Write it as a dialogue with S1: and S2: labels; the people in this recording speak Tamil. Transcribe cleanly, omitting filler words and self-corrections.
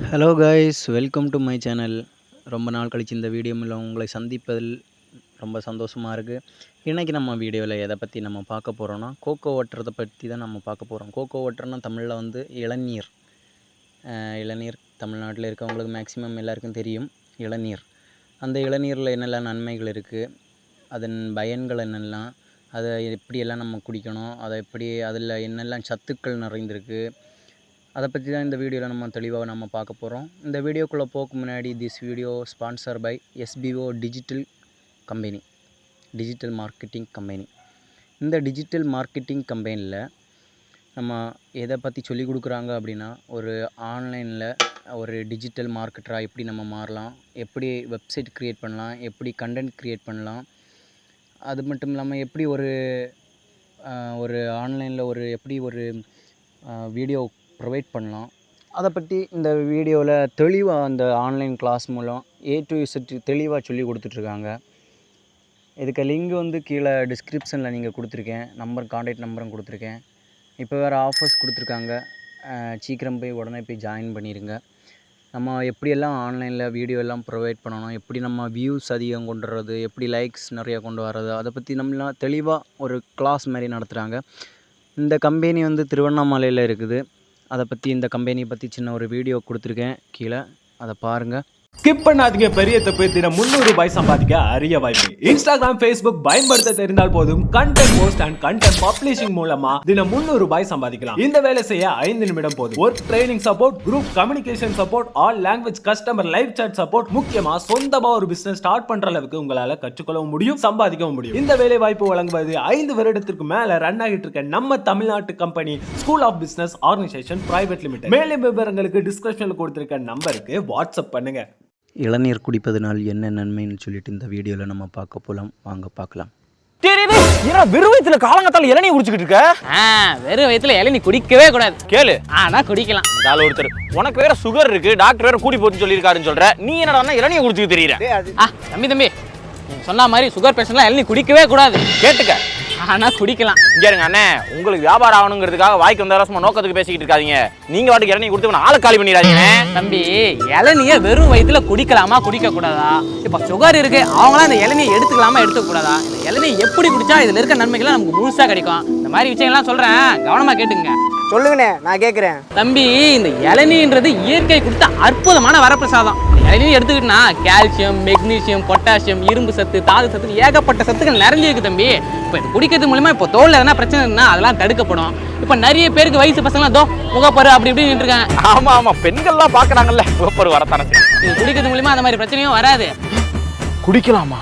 S1: Hello guys, welcome to my channel. ரொம்ப நாள் கழிச்சு இந்த வீடியோ மூலம் உங்களை சந்திப்பதில் ரொம்ப சந்தோஷமாக இருக்குது. இன்றைக்கி நம்ம வீடியோவில் எதை பற்றி நம்ம பார்க்க போகிறோன்னா, கோகோ வாட்டரை பற்றி தான் நம்ம பார்க்க போகிறோம். கோகோ வாட்டர்னால் தமிழில் வந்து இளநீர். இளநீர் தமிழ்நாட்டில் இருக்கவங்களுக்கு மேக்ஸிமம் எல்லாருக்கும் தெரியும் இளநீர். அந்த இளநீரில் என்னெல்லாம் நன்மைகள் இருக்குது, அதன் பயன்கள் என்னெல்லாம், அதை எப்படியெல்லாம் நம்ம குடிக்கணும், அதில் என்னெல்லாம் சத்துக்கள் நிறைந்திருக்கு, அதை பற்றி தான் இந்த வீடியோவில் நம்ம தெளிவாக பார்க்க போகிறோம். இந்த வீடியோக்குள்ளே போக்கு முன்னாடி this video sponsor by SBO digital marketing company. இந்த டிஜிட்டல் மார்க்கெட்டிங் கம்பெனியில் நம்ம எதை பற்றி சொல்லி கொடுக்குறாங்க அப்படின்னா, ஒரு ஆன்லைனில் ஒரு டிஜிட்டல் மார்க்கெட்டராக எப்படி நம்ம மாறலாம், எப்படி வெப்சைட் க்ரியேட் பண்ணலாம், எப்படி கண்டென்ட் க்ரியேட் பண்ணலாம், அது மட்டும் இல்லாமல் எப்படி ஒரு ஆன்லைனில் எப்படி ஒரு வீடியோ ப்ரொவைட் பண்ணலாம், அதை பற்றி இந்த வீடியோவில் தெளிவாக அந்த ஆன்லைன் கிளாஸ் மூலம் A to Z தெளிவாக சொல்லி கொடுத்துட்ருக்காங்க. இதுக்கு லிங்க் வந்து கீழே டிஸ்கிரிப்ஷனில் நீங்கள் கொடுத்துருக்கேன், கான்டாக்ட் நம்பரும் கொடுத்துருக்கேன். இப்போ வேறு ஆஃபர்ஸ் கொடுத்துருக்காங்க, சீக்கிரம் உடனே போய் ஜாயின் பண்ணிடுங்க. நம்ம எப்படியெல்லாம் ஆன்லைனில் வீடியோ எல்லாம் ப்ரொவைட் பண்ணணும், எப்படி நம்ம வியூஸ் அதிகம் கொண்டு வர்றது, எப்படி லைக்ஸ் நிறையா கொண்டு வர்றது, அதை பற்றி நம்மளாம் தெளிவாக ஒரு கிளாஸ் மாதிரி நடத்துகிறாங்க. இந்த கம்பெனி வந்து திருவண்ணாமலையில் இருக்குது. அதை பற்றி இந்த கம்பெனியை பற்றி சின்ன ஒரு வீடியோ கொடுத்துருக்கேன், கீழே அதை பாருங்கள்.
S2: ஸ்கிப் பண்ணாதீங்க. பெரிய தப்பு. தினம் 300 ரூபாய் சம்பாதிக்க அரிய வாய்ப்பு. இன்ஸ்டாகிராம், Facebook பயன்படுத்த தெரிந்தால் போதும். Content post and content publishing மூலமா தினம் 300 ரூபாய் சம்பாதிக்கலாம். இந்த வேலை செய்ய 5 நிமிடம் போதும். Work training support, group communication support, all language customer live chat support, முக்கியமா சொந்தமா ஒரு பிசினஸ் ஸ்டார்ட் பண்ற அளவுக்கு உங்களால கற்றுக்கொள்ளவும் முடியும், சம்பாதிக்கவும் முடியும். இந்த வேலை வாய்ப்பு வழங்குவது 5 வருடத்திற்கு மேல ரன் ஆகிட்டு இருக்க நம்ம தமிழ்நாட்டு company school of business organisation private limited. மேலும் விவரங்களுக்கு டிஸ்கிரிப்ஷன்ல கொடுத்திருக்க நம்பருக்கு வாட்ஸ்அப் பண்ணுங்க.
S1: இளநீர் குடிப்பதனால் என்ன நன்மைன்னு சொல்லிட்டு இந்த வீடியோவில் நம்ம பார்க்க போகலாம், வாங்க பார்க்கலாம்.
S3: வெறும் வயிற்றுல காலங்கத்தால இளநீ குடிச்சுக்கிட்டு இருக்க?
S4: வெறும் வயிற்றுல இளநீ குடிக்கவே கூடாது.
S3: கேளு,
S4: ஆனா குடிக்கலாம்.
S3: ஒருத்தர் உனக்கு வேற சுகர் இருக்கு, டாக்டர் வேற கூடி போச்சுன்னு சொல்லியிருக்காருன்னு சொல்ற, நீ என்னடா இளநீ குடிச்சுக்க தெரியற?
S4: தம்பி நீ சொன்ன மாதிரி சுகர் பேஷண்ட்லாம் இளநீ குடிக்கவே கூடாது.
S3: கேட்டுக்க,
S4: ஆனா குடிக்கலாம்.
S3: இங்க இருங்க அண்ணே, உங்களுக்கு வியாபாரம் ஆகணுங்கிறதுக்காக வாய்க்கு வந்த சும்மா நோக்கத்துக்கு பேசிக்கிட்டு இருக்காதீங்க. நீங்க வாட்டுக்கு இளநீ கொடுத்து ஆளை காலி பண்ணிடாதீங்க.
S4: தம்பி, இளநிய வெறும் வயிற்றுல குடிக்கலாமா குடிக்க கூடாதா? இப்ப சுகர் இருக்கு, அவங்களாம் இந்த இளநியை எடுத்துக்கலாமா எடுத்துக்க கூடாதா? இந்த இளநீ எப்படி குடிச்சா இதுல இருக்க நன்மைகள் நமக்கு முழுசா கிடைக்கும்? இந்த மாதிரி விஷயங்கள்லாம் சொல்றேன், கவனமா கேட்டுங்க.
S5: சொல்லுங்கண்ணே, நான் கேட்குறேன்.
S4: தம்பி, இந்த இளநீன்றது இயற்கை கொடுத்த அற்புதமான வரப்பிரசாதம். இளநீர் எடுத்துக்கிட்டா கால்சியம், மெக்னீசியம், பொட்டாசியம், இரும்பு சத்து, தாது சத்து, ஏகப்பட்ட சத்துக்கள் நிறைஞ்சிருக்கு தம்பி. இப்போ இது குடிக்கிறது மூலமா இப்போ தோல்ல எதனா பிரச்சனை இருந்தால் அதெல்லாம் தடுக்கப்படும். இப்போ நிறைய பேருக்கு வயசு பசங்களாம் முகப்பரு அப்படி இப்படின்னு இருக்காங்க.
S3: ஆமா ஆமா, பெண்கள்லாம் பாக்குறாங்கல்ல, முகப்பரு வரத்தானே.
S4: இது குடிக்கிறது மூலமா அந்த மாதிரி பிரச்சனையும் வராது.
S3: குடிக்கலாமா?